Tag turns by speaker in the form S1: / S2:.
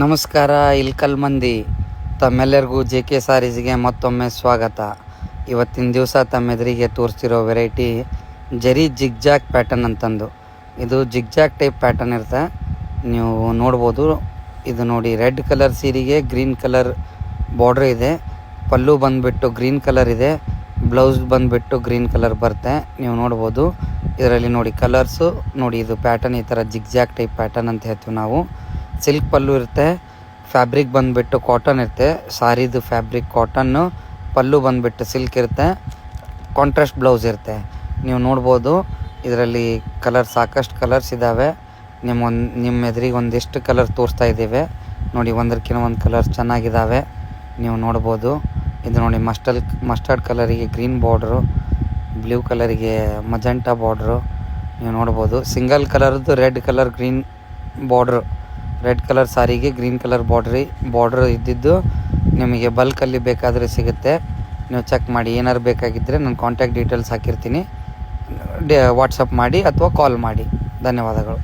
S1: ನಮಸ್ಕಾರ ಇಲ್ಕಲ್ ಮಂದಿ, ತಮ್ಮೆಲ್ಲರಿಗೂ JK ಸಾರೀಸ್ಗೆ ಮತ್ತೊಮ್ಮೆ ಸ್ವಾಗತ. ಇವತ್ತಿನ ದಿವಸ ತಮ್ಮೆದುರಿಗೆ ತೋರಿಸ್ತಿರೋ ವೆರೈಟಿ ಜರಿ ಜಿಗ್ಜಾಗ್ ಪ್ಯಾಟರ್ನ್ ಅಂತಂದು. ಇದು ಜಿಗ್ಜಾಗ್ ಟೈಪ್ ಪ್ಯಾಟರ್ನ್ ಇರುತ್ತೆ, ನೀವು ನೋಡ್ಬೋದು. ಇದು ನೋಡಿ, ರೆಡ್ ಕಲರ್ ಸೀರೆಗೆ ಗ್ರೀನ್ ಕಲರ್ ಬಾರ್ಡ್ರ್ ಇದೆ. ಪಲ್ಲು ಬಂದುಬಿಟ್ಟು ಗ್ರೀನ್ ಕಲರ್ ಇದೆ, ಬ್ಲೌಸ್ ಬಂದುಬಿಟ್ಟು ಗ್ರೀನ್ ಕಲರ್ ಬರುತ್ತೆ. ನೀವು ನೋಡ್ಬೋದು ಇದರಲ್ಲಿ ನೋಡಿ ಕಲರ್ಸು ನೋಡಿ. ಇದು ಪ್ಯಾಟರ್ನ್ ಈ ಥರ ಜಿಗ್ಜಾಗ್ ಟೈಪ್ ಪ್ಯಾಟರ್ನ್ ಅಂತ ಹೇಳ್ತೀವಿ ನಾವು. ಸಿಲ್ಕ್ ಪಲ್ಲು ಇರುತ್ತೆ, ಫ್ಯಾಬ್ರಿಕ್ ಬಂದುಬಿಟ್ಟು ಕಾಟನ್ ಇರುತ್ತೆ. ಸಾರಿದು ಫ್ಯಾಬ್ರಿಕ್ ಕಾಟನ್ನು, ಪಲ್ಲು ಬಂದುಬಿಟ್ಟು ಸಿಲ್ಕ್ ಇರುತ್ತೆ, ಕಾಂಟ್ರಾಸ್ಟ್ ಬ್ಲೌಸ್ ಇರುತ್ತೆ. ನೀವು ನೋಡ್ಬೋದು ಇದರಲ್ಲಿ ಕಲರ್, ಸಾಕಷ್ಟು ಕಲರ್ಸ್ ಇದ್ದಾವೆ. ನಿಮ್ಮ ಎದುರಿಗೆ ಒಂದಿಷ್ಟು ಕಲರ್ ತೋರಿಸ್ತಾ ಇದ್ದೀವಿ ನೋಡಿ. ಒಂದಕ್ಕಿಂತ ಒಂದು ಕಲರ್ಸ್ ಚೆನ್ನಾಗಿದ್ದಾವೆ, ನೀವು ನೋಡ್ಬೋದು. ಇದು ನೋಡಿ, ಮಸ್ಟರ್ಡ್ ಕಲರಿಗೆ ಗ್ರೀನ್ ಬಾರ್ಡ್ರು, ಬ್ಲೂ ಕಲರಿಗೆ ಮಜೆಂಟಾ ಬಾರ್ಡ್ರು. ನೀವು ನೋಡ್ಬೋದು ಸಿಂಗಲ್ ಕಲರ್ದು red colour green border. Red colour ಸಾರಿಗೆ ಗ್ರೀನ್ ಕಲರ್ ಬಾರ್ಡ್ರ್ ಇದ್ದಿದ್ದು ನಿಮಗೆ ಬಲ್ಕಲ್ಲಿ ಬೇಕಾದರೆ ಸಿಗುತ್ತೆ. ನೀವು ಚೆಕ್ ಮಾಡಿ. ಏನಾರು ಬೇಕಾಗಿದ್ದರೆ ನನ್ನ ಕಾಂಟ್ಯಾಕ್ಟ್ ಡೀಟೇಲ್ಸ್ ಹಾಕಿರ್ತೀನಿ, ವಾಟ್ಸಪ್ ಮಾಡಿ ಅಥವಾ ಕಾಲ್ ಮಾಡಿ. ಧನ್ಯವಾದಗಳು.